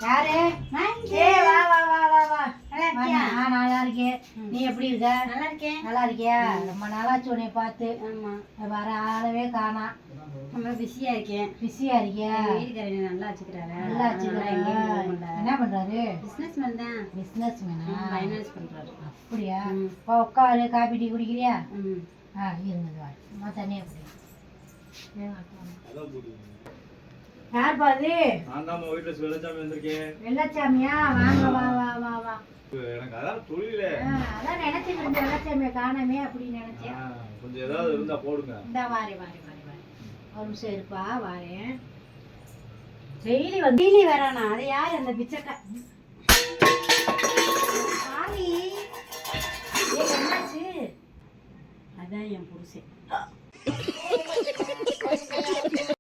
யாரு? வா வா வா வா வா. நல்லா இருக்கேன். நீ எப்படி இருக்க? நல்லா இருக்கேன். நல்லா இருக்கியா? ரொம்ப நாளாச்சு உன்னை பார்த்து. ஆமா, வர ஆளவே காணா. ரொம்ப பிஸியா இருக்கேன். பிஸியா இருக்கியா? வீட்டுக்காரங்க நல்லா வச்சுக்கிறாரு. நல்லா வச்சுக்கிறாரு. என்ன பண்றாரு? பிசினஸ்மேன் தான். பிசினஸ்மேனா? ஃபைனான்ஸ் பண்றாரு. அப்படியா? உட்காரு, காபி டீ குடிக்கிறியா? இருந்தது வா. அம்மா தண்ணியை குடி. யார் பாது? நான் தான் வீட்டுல வெள்ளச்சாமி வந்திருக்கேன். வெள்ளச்சாமியா? வாங்க வா வா வா வா. எனக்கு அதான் தொழில. அதான் நினைச்சிட்டு இருந்தேன் வெள்ளச்சாமியை காணமே அப்படின்னு நினைச்சேன். கொஞ்சம் ஏதாவது இருந்தா போடுங்க. இந்த வாரேன் வாரேன் வாரேன் வாரேன். ஒரு நிமிஷம் இருப்பா வாரேன். டெய்லி வரானா? அது யார் அந்த பிச்சைக்கா? சாமி என்னாச்சு? அதான் என் புருஷன்.